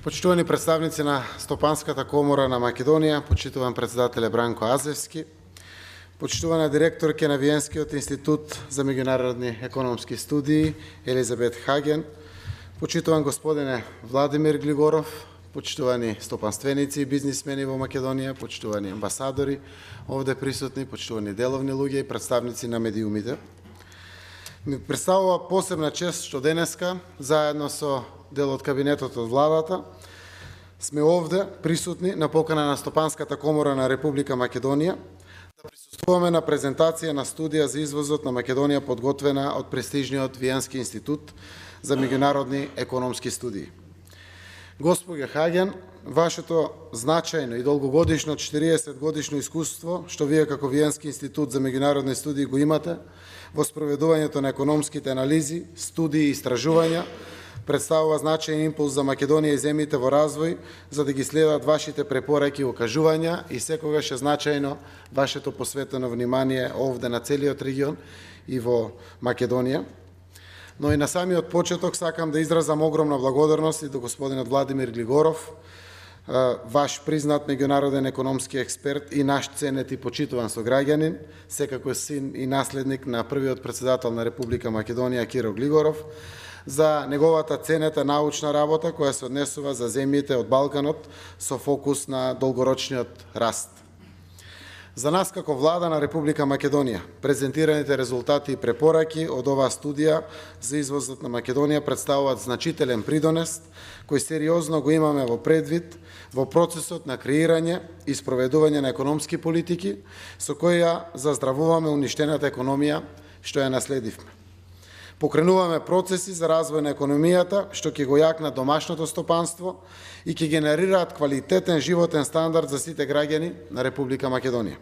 Почитувани представници на Стопанската комора на Македонија, почитуван председателе Бранко Азевски, почитувана директорке на Виенскиот институт за меѓународни економски студии Елизабет Хаген, почитуван господине Владимир Глигоров, почитувани стопанственици и бизнисмени во Македонија, почитувани амбасадори овде присутни, почитувани деловни луѓе и представници на медиумите. Ми представува посебна чест што денеска, заедно со дел од кабинетот од владата, сме овде присутни на покана на Стопанската комора на Република Македонија да присуствуваме на презентација на студија за извозот на Македонија подготвена од престижниот Виенски институт за меѓународни економски студии. Госпоѓа Хаген, вашето значајно и долгогодишно 40-годишно искуство, што вие како Виенски институт за меѓународни студии го имате во спроведувањето на економските анализи, студии и истражувања, представува значајен импулс за Македонија и земјите во развој, за да ги следат вашите препораки и окажувања и секогаш е значајно вашето посветено внимание овде на целиот регион и во Македонија. Но и на самиот почеток сакам да изразам огромна благодарност и до господинот Владимир Глигоров, ваш признат меѓународен економски експерт и наш ценет и почитуван сограѓанин, секако син и наследник на првиот председател на Република Македонија Киро Глигоров, за неговата ценета научна работа која се однесува за земјите од Балканот со фокус на долгорочниот раст. За нас како влада на Република Македонија, презентираните резултати и препораки од оваа студија за извозот на Македонија представуваат значителен придонес кој сериозно го имаме во предвид во процесот на креирање и спроведување на економски политики со кои ја заздравуваме уништената економија што ја наследивме. Покренуваме процеси за развој на економијата, што ќе го јакнат домашното стопанство и ќе генерираат квалитетен животен стандард за сите граѓани на Република Македонија.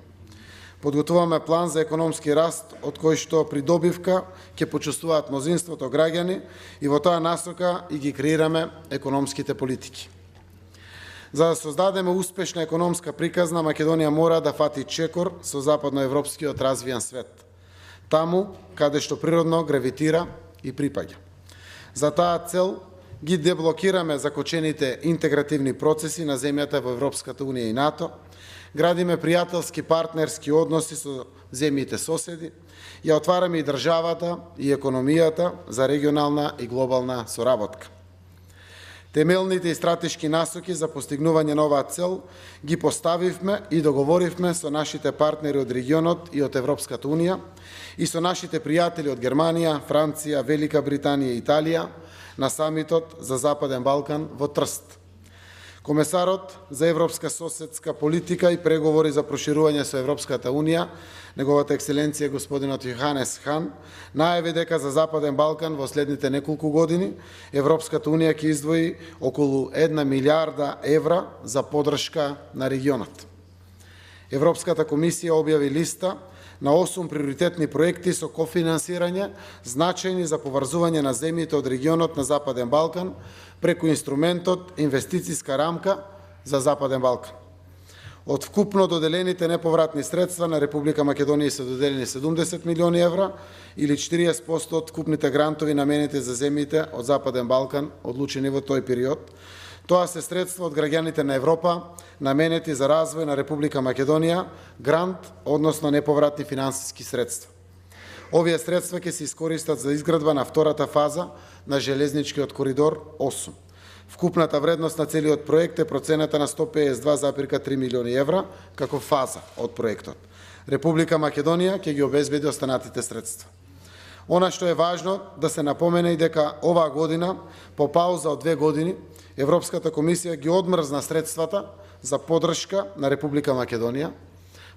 Подготвуваме план за економски раст, од кој што придобивка ќе почувствуваат мнозинството граѓани и во таа насока и ги креираме економските политики. За да создадеме успешна економска приказна, Македонија мора да фати чекор со западноевропскиот развијан свет, таму каде што природно гравитира и припаѓа. За таа цел ги деблокираме закочените интегративни процеси на земјата во Европската Унија и НАТО, градиме пријателски партнерски односи со земјите соседи, ја отвараме и државата и економијата за регионална и глобална соработка. Темелните и стратешки насоки за постигнување на оваа цел ги поставивме и договоривме со нашите партнери од регионот и од Европската Унија и со нашите пријатели од Германија, Франција, Велика Британија и Италија на самитот за Западен Балкан во Трст. Комесарот за европска соседска политика и преговори за проширување со Европската Унија, неговата екселенција господинот Јоханес Хан, најави дека за Западен Балкан во следните неколку години Европската Унија ќе издвои околу 1 милијарда евра за поддршка на регионот. Европската комисија објави листа на 8 приоритетни проекти со кофинансирање, значајни за поврзување на земјите од регионот на Западен Балкан преку инструментот Инвестициска рамка за Западен Балкан. Од вкупно доделените неповратни средства на Република Македонија се доделени 70 милиони евра или 40% од вкупните грантови наменети за земјите од Западен Балкан одлучени во тој период. Тоа се средства од граѓаните на Европа, наменети за развој на Република Македонија, грант, односно неповратни финансиски средства. Овие средства ќе се искористат за изградба на втората фаза на железничкиот коридор 8. Вкупната вредност на целиот проект е процената на 152,3 милиони евра како фаза од проектот. Република Македонија ќе ги обезбеди останатите средства. Она што е важно да се напомене и дека оваа година, по пауза од 2 години, Европската комисија ги одмрзна средствата за поддршка на Република Македонија,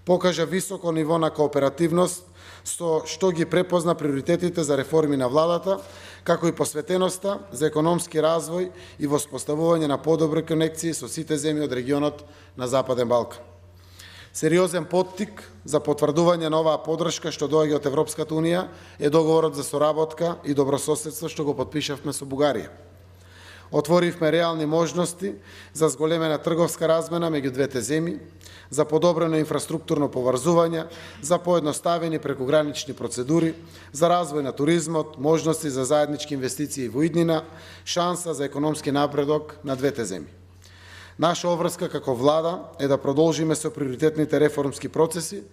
покажа високо ниво на кооперативност, со што ги препозна приоритетите за реформи на владата, како и посветеноста за економски развој и воспоставување на подобри конекции со сите земји од регионот на Западен Балкан. Сериозен поттик за потврдување на оваа поддршка што доаѓа од Европската Унија е договорот за соработка и добрососедство што го потпишавме со Бугарија. Отворивме реални можности за зголемена трговска размена меѓу двете земји, за подобрено инфраструктурно поврзување, за поедноставени прекогранични процедури, за развој на туризмот, можности за заеднички инвестиции во иднина, шанса за економски напредок на двете земји. Наша обврска како влада е да продолжиме со приоритетните реформски процеси,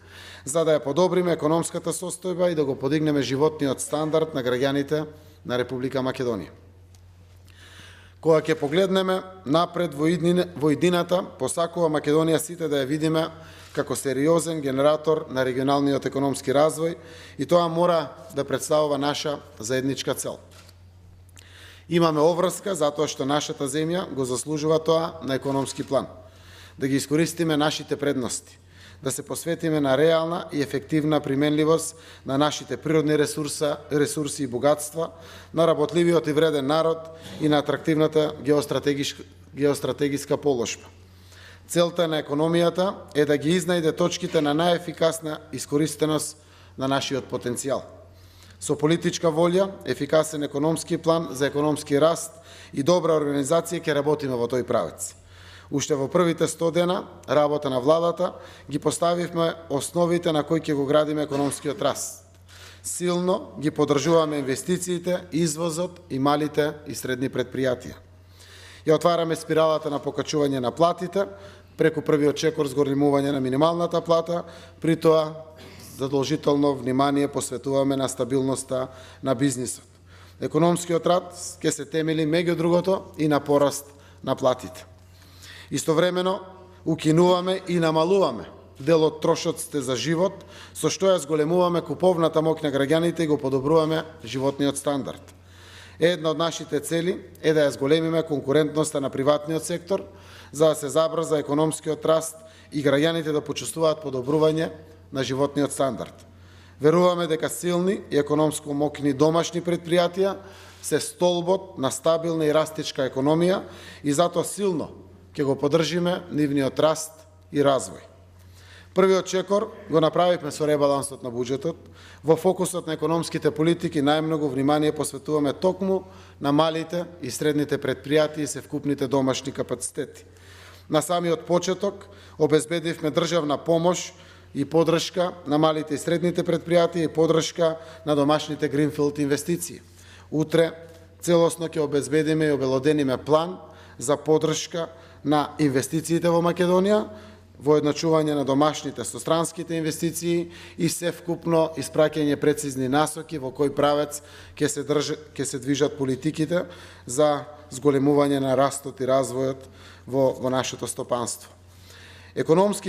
за да ја подобриме економската состојба и да го подигнеме животниот стандард на граѓаните на Република Македонија. Кога ќе погледнеме напред во иднината, посакува Македонија сите да ја видиме како сериозен генератор на регионалниот економски развој и тоа мора да представува наша заедничка цел. Имаме обврска затоа што нашата земја го заслужува тоа на економски план. Да ги искористиме нашите предности, да се посветиме на реална и ефективна применливост на нашите природни ресурси и богатства, на работливиот и вреден народ и на атрактивната геостратегиска положба. Целта на економијата е да ги изнајде точките на најефикасна искористеност на нашиот потенцијал. Со политичка волја, ефикасен економски план за економски раст и добра организација ќе работиме во тој правец. Уште во првите 100 дена работа на владата ги поставивме основите на кои ќе го градиме економскиот раст. Силно ги поддржуваме инвестициите, извозот и малите и средни предпријатија. Ја отвараме спиралата на покачување на платите преку првиот чекор зголемување на минималната плата, при тоа задолжително внимание посветуваме на стабилноста на бизнисот. Економскиот раст ќе се темели меѓу другото и на пораст на платите. Истовремено, укинуваме и намалуваме дел од трошоците за живот, со што ја зголемуваме куповната моќ на граѓаните и го подобруваме животниот стандард. Една од нашите цели е да ја зголемиме конкурентноста на приватниот сектор, за да се забрза економскиот раст и граѓаните да почувствуваат подобрување на животниот стандард. Веруваме дека силни и економско моќни домашни предпријатија се столбот на стабилна и растичка економија и затоа силно ќе го поддржиме нивниот раст и развој. Првиот чекор го направивме со ребалансот на буџетот. Во фокусот на економските политики најмногу внимание посветуваме токму на малите и средните предпријатија и севкупните домашни капацитети. На самиот почеток обезбедивме државна помош и поддршка на малите и средните предпријатија и поддршка на домашните гринфилд инвестиции. Утре целосно ќе обезбедиме и обелодениме план за поддршка на инвестициите во Македонија, воедначување на домашните со странските инвестиции и севкупно испраќање прецизни насоки во кој правец ќе се движат политиките за зголемување на растот и развојот во нашето стопанство. Економски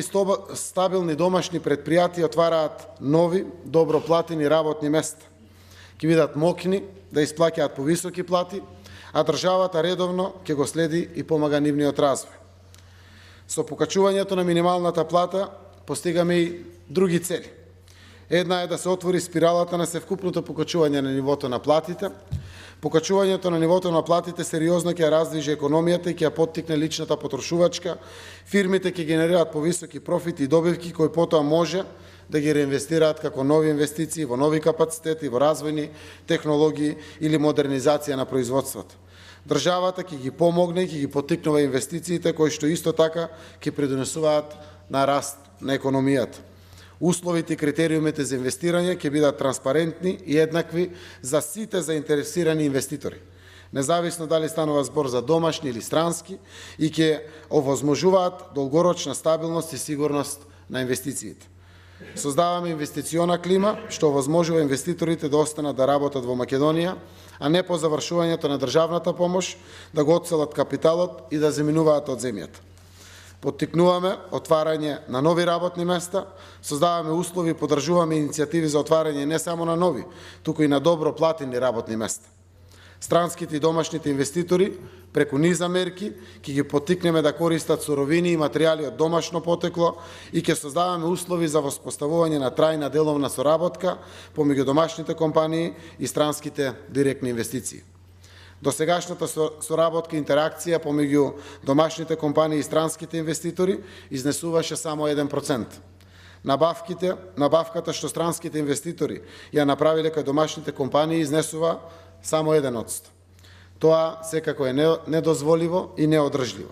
стабилни домашни предпријатија отвараат нови, добро платени работни места. Ќе бидат моќни да исплаќаат повисоки плати, а државата редовно ќе го следи и помага нивниот развој. Со покачувањето на минималната плата постигаме и други цели. Една е да се отвори спиралата на севкупното покачување на нивото на платите. Покачувањето на нивото на платите сериозно ќе раздвижи економијата и ќе ја поттикне личната потрошувачка. Фирмите ќе генерираат повисоки профити и добивки кои потоа може да ги реинвестираат како нови инвестиции во нови капацитети, во развојни технологии или модернизација на производството. Државата ќе ги помогне и ќе ги поттикнува инвестициите кои што исто така ќе придонесуваат на раст на економијата. Условите и критериумите за инвестирање ќе бидат транспарентни и еднакви за сите заинтересирани инвеститори, независно дали станува збор за домашни или странски, и ќе овозможуваат долгорочна стабилност и сигурност на инвестициите. Создаваме инвестициона клима што овозможува инвеститорите да останат да работат во Македонија, а не по завршувањето на државната помош да го отселат капиталот и да заминуваат од земјата. Поттикнуваме отварање на нови работни места, создаваме услови и поддржуваме иницијативи за отварање не само на нови, туку и на добро платени работни места. Странските и домашните инвеститори преку низа мерки ќе ги поттикнеме да користат суровини и материјали од домашно потекло и ќе создаваме услови за воспоставување на трајна деловна соработка помеѓу домашните компании и странските директни инвестиции. Досегашната соработка и интеракција помеѓу домашните компании и странските инвеститори изнесуваше само 1%. Набавката што странските инвеститори ја направиле кај домашните компании изнесува само 1%. Тоа секако е недозволиво и неодржливо.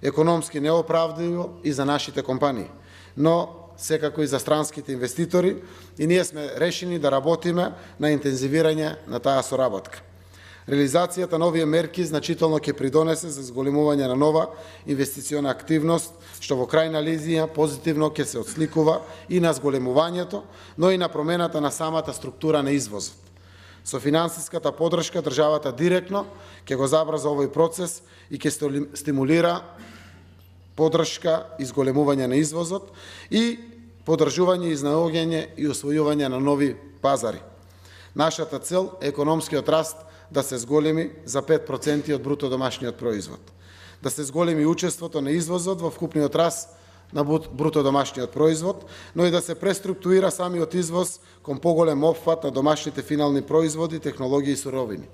Економски неоправдливо и за нашите компании, но секако и за странските инвеститори, и ние сме решени да работиме на интензивирање на таа соработка. Реализацијата на овие мерки значително ќе придонесе за зголемување на нова инвестициона активност, што во крајна линија позитивно ќе се отсликува и на зголемувањето, но и на промената на самата структура на извозот. Со финансиската подршка државата директно ќе го забрза овој процес и ќе стимулира подршка и зголемување на извозот и подржување, изнаоѓање и освојување на нови пазари. Нашата цел е економскиот раст да се зголеми за 5% од бруто домашниот производ. Да се зголеми учеството на извозот во вкупниот раст на бруто домашниот производ, но и да се преструктурира самиот извоз кон поголем опфат на домашните финални производи, технологии и суровини.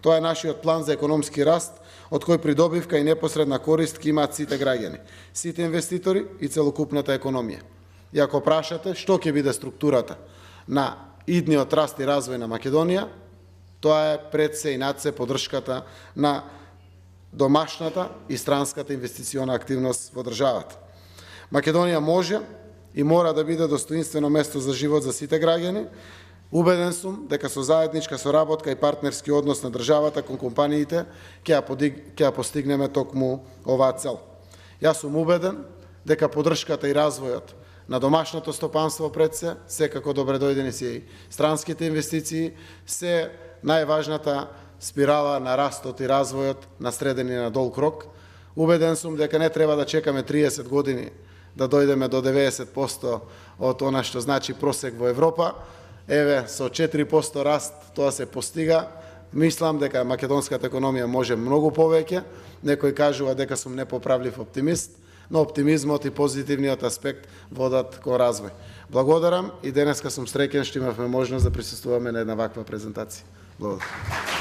Тоа е нашиот план за економски раст, од кој придобивка и непосредна корист ќе имаат сите граѓани, сите инвеститори и целокупната економија. И ако прашате што ќе биде структурата на идниот раст и развој на Македонија, тоа е пред се и над се поддршката на домашната и странската инвестициона активност во државата. Македонија може и мора да биде достоинствено место за живот за сите граѓани. Убеден сум дека со заедничка соработка и партнерски однос на државата кон компаниите ќе ја постигнеме токму оваа цел. Јас сум убеден дека поддршката и развојот на домашното стопанство пред се, секако добре дојдени си и странските инвестиции, се најважната спирала на растот и развојот на среден и на дол крок. Убеден сум дека не треба да чекаме 30 години да дојдеме до 90% од она што значи просек во Европа. Еве, со 4% раст тоа се постига. Мислам дека македонската економија може многу повеќе. Некој кажува дека сум непоправлив оптимист, но оптимизмот и позитивниот аспект водат кон развој. Благодарам и денеска сум среќен што имавме можност да присуствуваме на една ваква презентација. Благодарам.